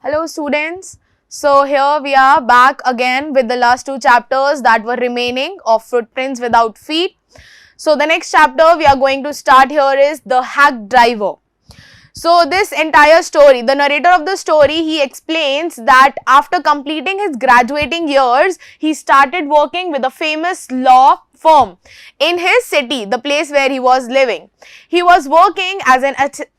Hello students. So here we are back again with the last two chapters that were remaining of footprints without feet. So the next chapter we are going to start here is the hack driver. So this entire story, the narrator of the story, he explains that after completing his graduating years, he started working with a famous law firm in his city, the place where he was living. He was working as an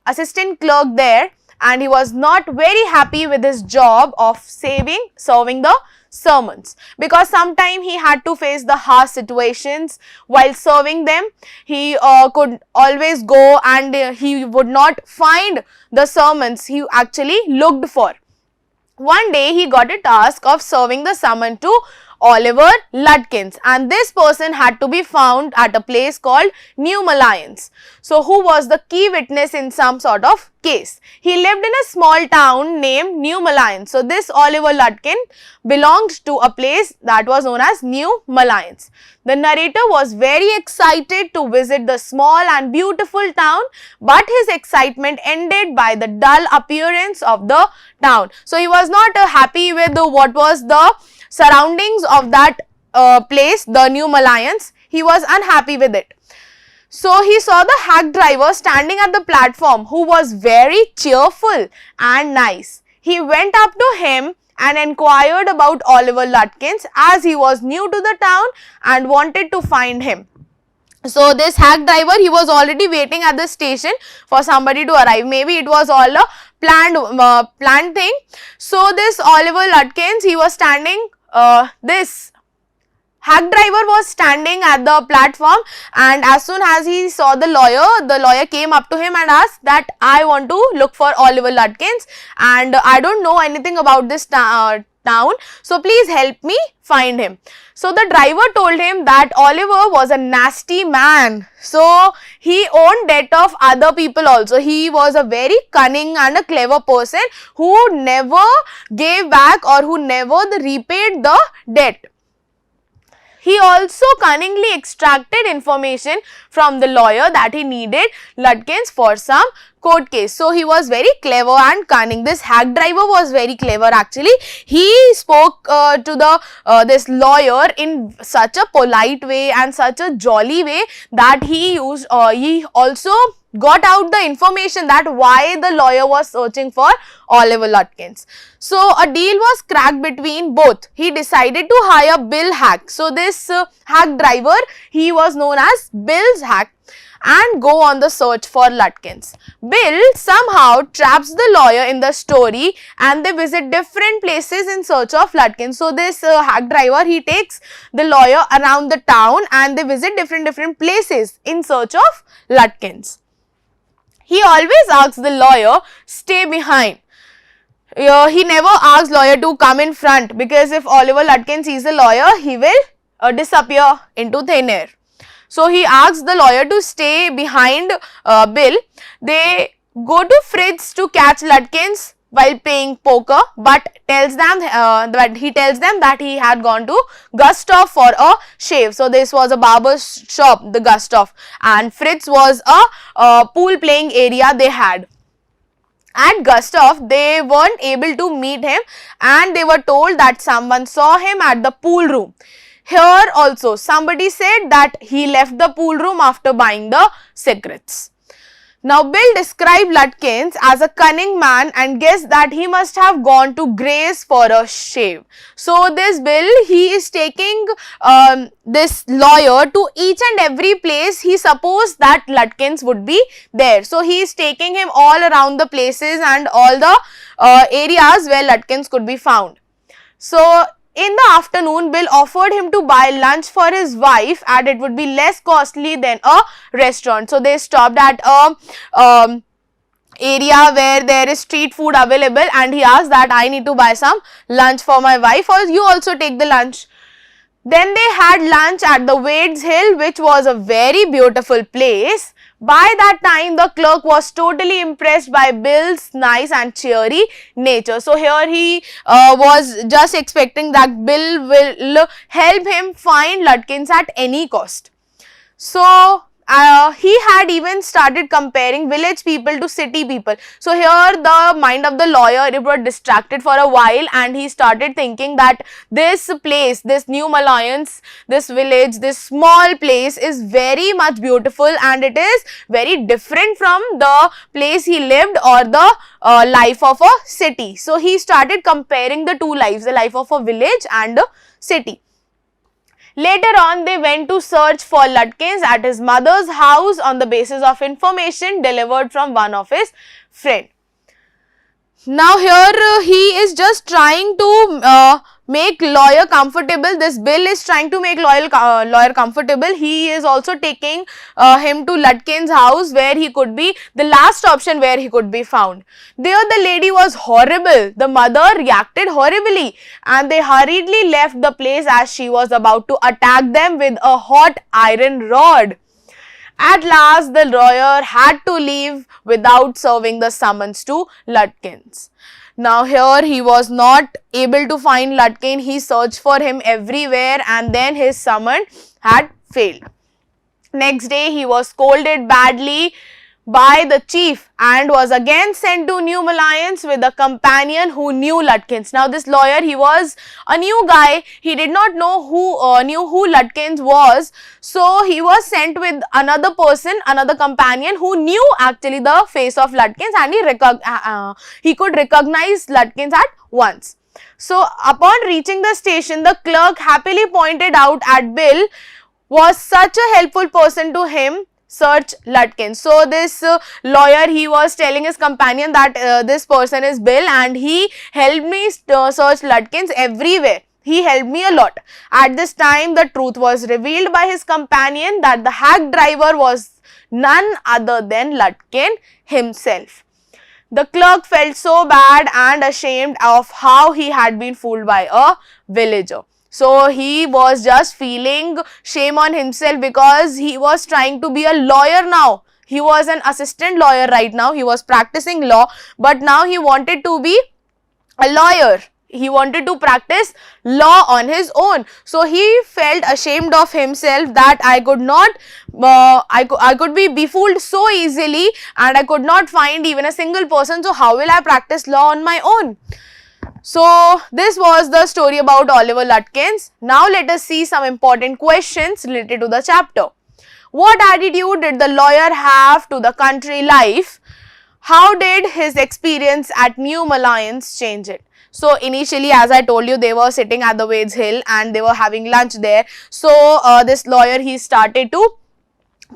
assistant clerk there, and he was not very happy with his job of serving the sermons, because sometimes he had to face the harsh situations while serving them. He could always go and he would not find the sermons he actually looked for. One day he got a task of serving the summon to Oliver Ludkins, and this person had to be found at a place called New Malines. So who was the key witness in some sort of case? He lived in a small town named New Malines. So this Oliver Ludkin belonged to a place that was known as New Malines. The narrator was very excited to visit the small and beautiful town, but his excitement ended by the dull appearance of the town. So he was not happy with what was the surroundings of that place, the New Malines. He was unhappy with it. So he saw the hack driver standing at the platform, who was very cheerful and nice. He went up to him and inquired about Oliver Ludkins, as he was new to the town and wanted to find him. So this hack driver, he was already waiting at the station for somebody to arrive. Maybe it was all a planned thing. So this Oliver Ludkins, he was standing, this hack driver was standing at the platform, and as soon as he saw the lawyer came up to him and asked that I want to look for Oliver Ludkins, and I don't know anything about this town, so please help me find him. So the driver told him that Oliver was a nasty man. So he owned debt of other people also. He was a very cunning and a clever person who never gave back or who never repaid the debt. He also cunningly extracted information from the lawyer that he needed Ludkins for some court case. So he was very clever and cunning. This hack driver was very clever actually. He spoke to the this lawyer in such a polite way and such a jolly way that he also got out the information that why the lawyer was searching for Oliver Ludkins. So a deal was cracked between both. He decided to hire Bill Hack. So this hack driver, he was known as Bill's Hack, and go on the search for Ludkins. Bill somehow traps the lawyer in the story, and they visit different places in search of Ludkins. So this hack driver, he takes the lawyer around the town and they visit different places in search of Ludkins. He always asks the lawyer, stay behind. He never asks lawyer to come in front, because if Oliver Ludkins sees the lawyer, he will disappear into thin air. So he asks the lawyer to stay behind Bill. They go to Fritz to catch Ludkins while playing poker, but tells them that he had gone to Gustav for a shave. So this was a barber's shop, the Gustav, and Fritz was a pool playing area they had. At Gustav, they weren't able to meet him, and they were told that someone saw him at the pool room. Here also somebody said that he left the pool room after buying the cigarettes. Now Bill described Ludkins as a cunning man and guessed that he must have gone to Grace for a shave. So this Bill, he is taking this lawyer to each and every place he supposed that Ludkins would be there. So he is taking him all around the places and all the areas where Ludkins could be found. So in the afternoon, Bill offered him to buy lunch for his wife, and it would be less costly than a restaurant. So they stopped at a area where there is street food available, and he asked that I need to buy some lunch for my wife, or you also take the lunch. Then they had lunch at the Wades Hill, which was a very beautiful place. By that time, the clerk was totally impressed by Bill's nice and cheery nature. So here he was just expecting that Bill will help him find Ludkins at any cost. So He had even started comparing village people to city people. So here the mind of the lawyer, it was distracted for a while, and he started thinking that this place, this New Mallians, this village, this small place is very much beautiful, and it is very different from the place he lived or the life of a city. So he started comparing the two lives, the life of a village and a city. Later on, they went to search for Lutkins at his mother's house on the basis of information delivered from one of his friends. Now here he is just trying to make lawyer comfortable. This bill is trying to make lawyer comfortable. He is also taking him to Lutkin's house, where he could be the last option where he could be found. There the lady was horrible. The mother reacted horribly, and they hurriedly left the place as she was about to attack them with a hot iron rod. At last, the lawyer had to leave without serving the summons to Lutkins. Now here he was not able to find Lutkin. He searched for him everywhere, and then his summon had failed. Next day he was scolded badly by the chief and was again sent to New Mallians with a companion who knew Lutkins. Now this lawyer, he was a new guy. He did not know who Lutkins was. So he was sent with another person, another companion who knew actually the face of Lutkins, and he could recognize Lutkins at once. So upon reaching the station, the clerk happily pointed out at Bill was such a helpful person to him. Search Lutkin. So this lawyer, he was telling his companion that this person is Bill, and he helped me search Lutkins everywhere. He helped me a lot. At this time, the truth was revealed by his companion that the hack driver was none other than Lutkin himself. The clerk felt so bad and ashamed of how he had been fooled by a villager. So he was just feeling shame on himself, because he was trying to be a lawyer now. He was an assistant lawyer right now. He was practicing law, but now he wanted to be a lawyer. He wanted to practice law on his own. So he felt ashamed of himself that I could not, I could be befooled so easily, and I could not find even a single person. So how will I practice law on my own? So this was the story about Oliver Lutkins. Now let us see some important questions related to the chapter. What attitude did the lawyer have to the country life? How did his experience at New Mallians change it? So initially, as I told you, they were sitting at the Wades Hill and they were having lunch there. So this lawyer, he started to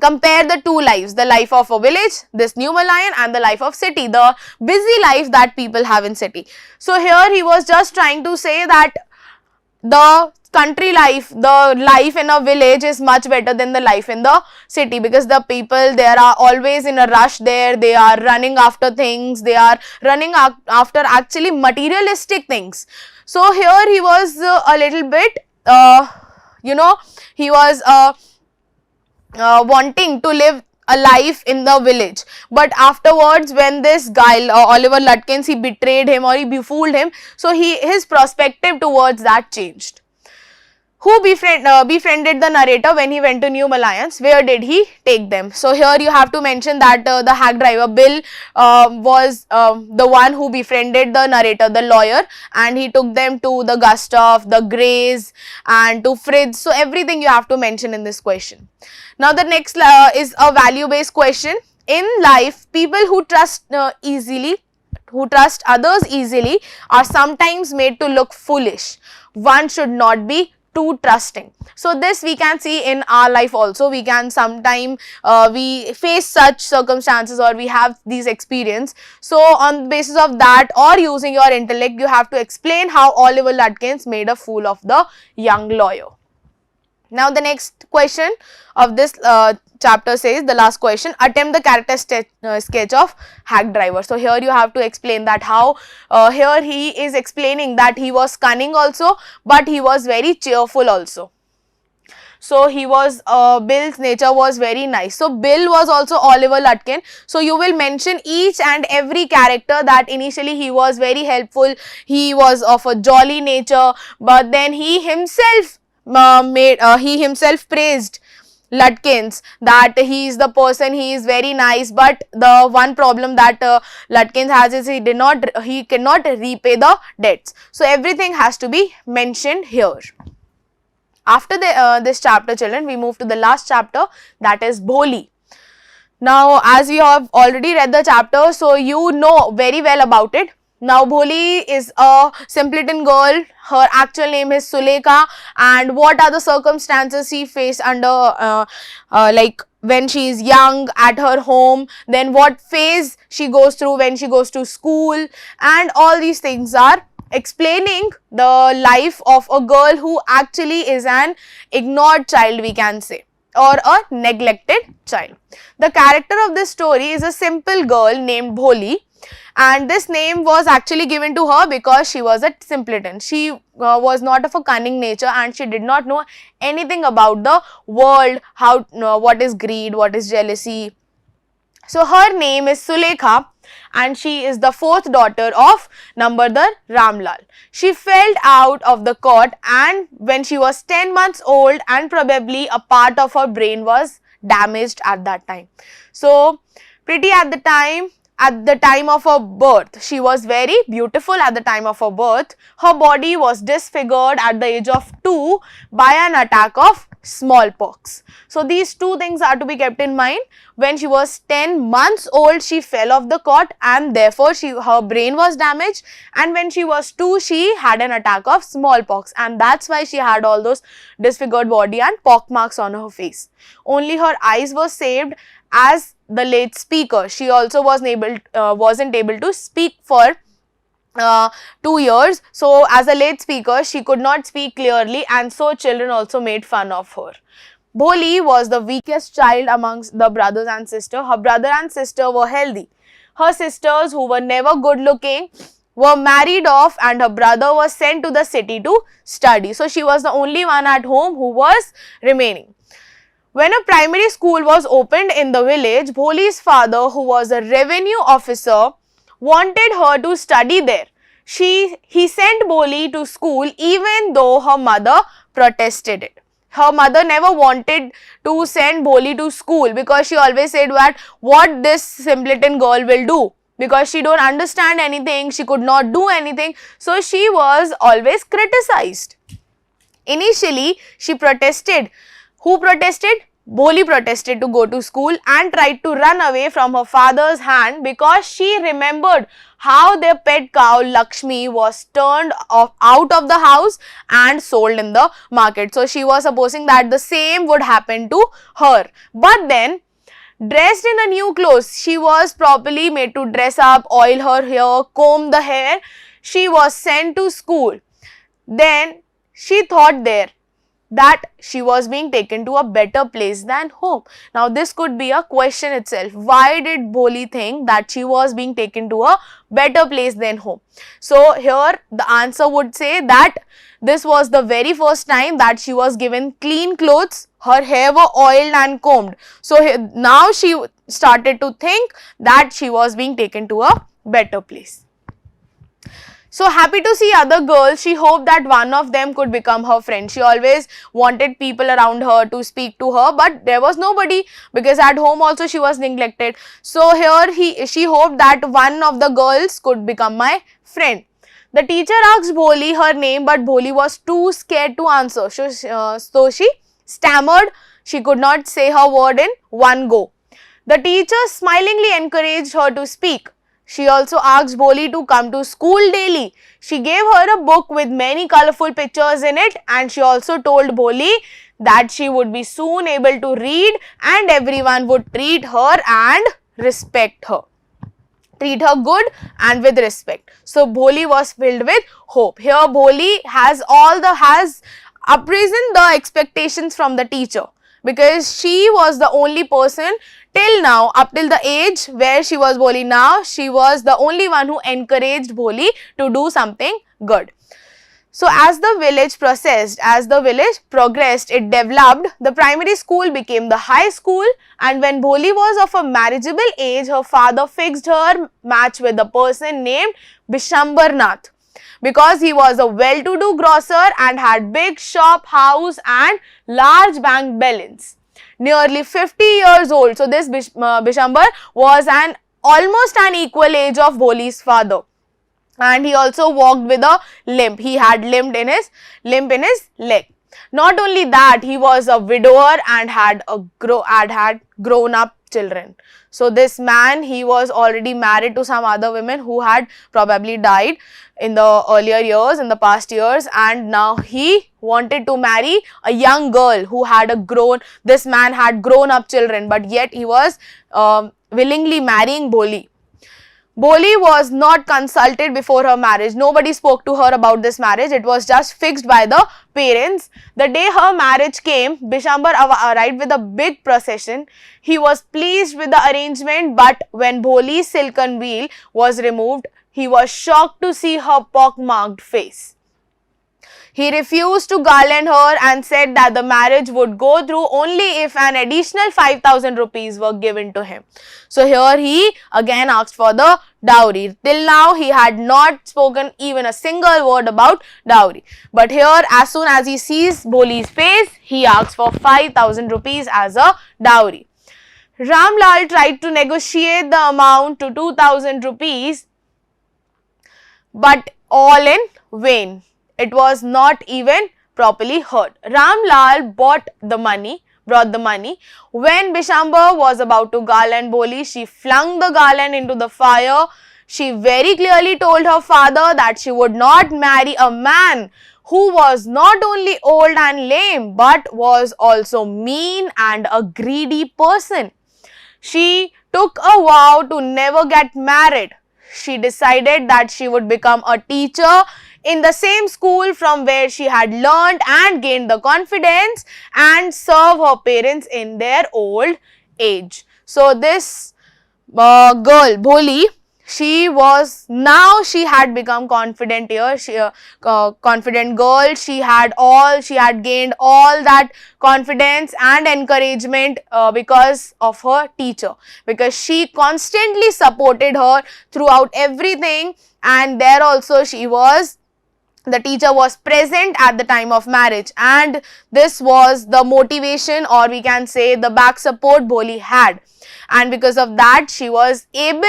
compare the two lives, the life of a village, this New Mallian, and the life of city, the busy life that people have in city. So here he was just trying to say that the country life, the life in a village is much better than the life in the city, because the people there are always in a rush there. They are running after things. They are running after actually materialistic things. So here he was a little bit, he was wanting to live a life in the village, but afterwards when this guy Oliver Lutkins, he betrayed him or he befooled him, so his perspective towards that changed. Who befriended the narrator when he went to New Mallians? Where did he take them? So here you have to mention that the hack driver Bill was the one who befriended the narrator, the lawyer, and he took them to the Gustav, the Greys, and to Fritz. So everything you have to mention in this question. Now the next is a value based question. In life, people who trust others easily are sometimes made to look foolish. One should not be too trusting. So this we can see in our life also. We can sometime we face such circumstances, or we have these experience. So on the basis of that, or using your intellect, you have to explain how Oliver Lutkins made a fool of the young lawyer. Now the next question of this chapter says, the last question, attempt the character sketch of hack driver. So here you have to explain that how here he is explaining that he was cunning also, but he was very cheerful also. So he was Bill's nature was very nice. So Bill was also Oliver Lutkin. So you will mention each and every character that initially he was very helpful, he was of a jolly nature, but then he himself praised Lutkins, that he is the person, he is very nice, but the one problem that Lutkins has is he cannot repay the debts. So everything has to be mentioned here. After this chapter, children, we move to the last chapter, that is Bholi. Now, as we have already read the chapter, so you know very well about it. Now, Bholi is a simpleton girl. Her actual name is Sulekha, and what are the circumstances she faced under like when she is young at her home, then what phase she goes through when she goes to school, and all these things are explaining the life of a girl who actually is an ignored child, we can say, or a neglected child. The character of this story is a simple girl named Bholi, and this name was actually given to her because she was a simpleton. She was not of a cunning nature, and she did not know anything about the world, how what is greed, what is jealousy. So her name is Sulekha, and she is the 4th daughter of Nambardar Ramlal. She fell out of the court, and when she was 10 months old, and probably a part of her brain was damaged at that time. So pretty at the time of her birth, she was very beautiful at the time of her birth. Her body was disfigured at the age of 2 by an attack of smallpox. So these two things are to be kept in mind. When she was 10 months old, she fell off the cot, and therefore her brain was damaged, and when she was 2, she had an attack of smallpox, and that's why she had all those disfigured body and pock marks on her face. Only her eyes were saved as the late speaker. She also wasn't able to speak for 2 years. So as a late speaker, she could not speak clearly, and so children also made fun of her. Bholi was the weakest child amongst the brothers and sisters. Her brother and sister were healthy. Her sisters, who were never good looking, were married off, and her brother was sent to the city to study. So she was the only one at home who was remaining. When a primary school was opened in the village, Bholi's father, who was a revenue officer, wanted her to study there. He sent Bholi to school even though her mother protested it. Her mother never wanted to send Bholi to school because she always said that what this simpleton girl will do, because she don't understand anything, she could not do anything, so she was always criticized. Initially, she protested. Who protested? Bholi protested to go to school and tried to run away from her father's hand because she remembered how their pet cow Lakshmi was turned out of the house and sold in the market. So she was supposing that the same would happen to her. But then, dressed in the new clothes, she was properly made to dress up, oil her hair, comb the hair. She was sent to school. Then she thought there that she was being taken to a better place than home. Now this could be a question itself. Why did Bholi think that she was being taken to a better place than home? So here the answer would say that this was the very first time that she was given clean clothes, her hair were oiled and combed. So now she started to think that she was being taken to a better place. So happy to see other girls, she hoped that one of them could become her friend. She always wanted people around her to speak to her, but there was nobody because at home also she was neglected. So here she hoped that one of the girls could become my friend. The teacher asked Bholi her name, but Bholi was too scared to answer. So she stammered. She could not say her word in one go. The teacher smilingly encouraged her to speak. She also asked Bholi to come to school daily. She gave her a book with many colorful pictures in it, and she also told Bholi that she would be soon able to read and everyone would treat her and respect her. Treat her good and with respect. So Bholi was filled with hope. Here Bholi has uprisen the expectations from the teacher, because she was the only person till now, up till the age where she was Bholi now, she was the only one who encouraged Bholi to do something good. So as the village progressed, it developed. The primary school became the high school, and when Bholi was of a marriageable age, her father fixed her match with a person named Bishambarnath, because he was a well-to-do grocer and had big shop, house and large bank balance. nearly 50 years old. So this Bishambar was almost an equal age of Bholi's father. And he also walked with a limp. He had limp in his leg. Not only that, he was a widower and had grown up children. So this man, he was already married to some other women who had probably died in the earlier years, in the past years, and now he wanted to marry a young girl who had this man had grown up children, but yet he was willingly marrying Bholi. Bholi was not consulted before her marriage. Nobody spoke to her about this marriage. It was just fixed by the parents. The day her marriage came, Bishambar arrived with a big procession. He was pleased with the arrangement, but when Bholi's silken veil was removed, he was shocked to see her pock-marked face. He refused to garland her and said that the marriage would go through only if an additional 5,000 rupees were given to him. So here he again asked for the dowry. Till now he had not spoken even a single word about dowry. But here, as soon as he sees Bholi's face, he asks for 5,000 rupees as a dowry. Ramlal tried to negotiate the amount to 2,000 rupees, but all in vain. It was not even properly heard. Ramlal brought the money. When Bishambar was about to garland Bholi, she flung the garland into the fire. She very clearly told her father that she would not marry a man who was not only old and lame, but was also mean and a greedy person. She took a vow to never get married. She decided that she would become a teacher in the same school from where she had learned and gained the confidence and serve her parents in their old age. So this girl, Bholi, she had become confident here. Confident girl. She had gained all that confidence and encouragement because of her teacher, because she constantly supported her throughout everything, and there also the teacher was present at the time of marriage, and this was the motivation, or we can say the back support Bholi had, and because of that she was able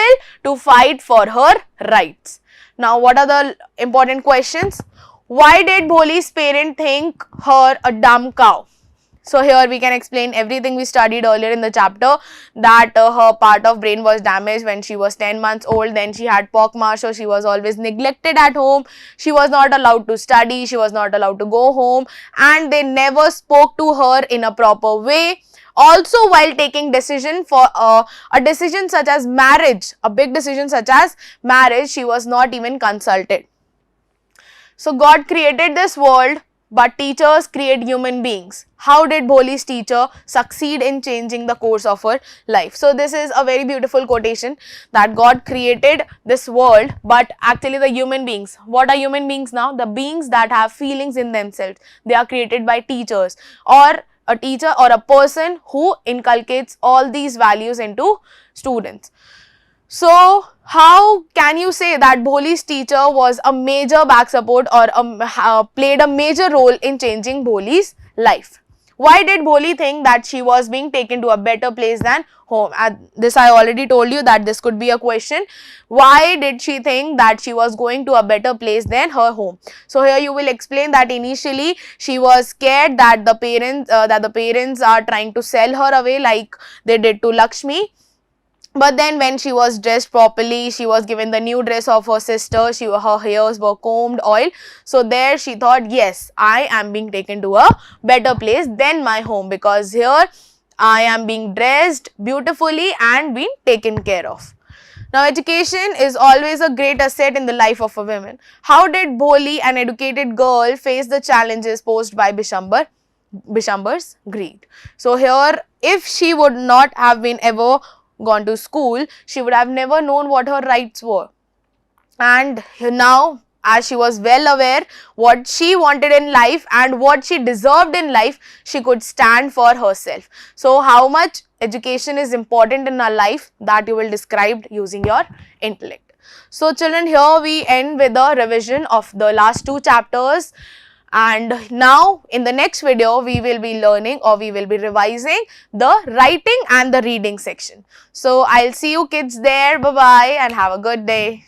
to fight for her rights. Now what are the important questions? Why did Bholi's parents think her a dumb cow? So here we can explain everything we studied earlier in the chapter, that her part of brain was damaged when she was 10 months old. Then she had pockmark, so she was always neglected at home. She was not allowed to study. She was not allowed to go home, and they never spoke to her in a proper way. Also, while taking decision for a decision such as marriage, a big decision such as marriage, she was not even consulted. So God created this world, but teachers create human beings. How did Bholi's teacher succeed in changing the course of her life? So this is a very beautiful quotation, that God created this world, but actually the human beings. What are human beings now? The beings that have feelings in themselves. They are created by teachers, or a teacher or a person who inculcates all these values into students. So how can you say that Bholi's teacher was a major back support, or played a major role in changing Bholi's life? Why did Bholi think that she was being taken to a better place than home? This I already told you that this could be a question. Why did she think that she was going to a better place than her home? So here you will explain that initially she was scared that the parents are trying to sell her away like they did to Lakshmi. But then when she was dressed properly, she was given the new dress of her sister, her hairs were combed, oil. So there she thought, yes, I am being taken to a better place than my home, because here I am being dressed beautifully and being taken care of. Now education is always a great asset in the life of a woman. How did Bholi, an educated girl, face the challenges posed by Bishambar's greed? So here, if she would not have been ever gone to school, she would have never known what her rights were. And now, as she was well aware what she wanted in life and what she deserved in life, she could stand for herself. So how much education is important in our life, that you will describe using your intellect. So children, here we end with a revision of the last two chapters. And now in the next video, we will be learning or we will be revising the writing and the reading section. So I'll see you kids there. Bye-bye and have a good day.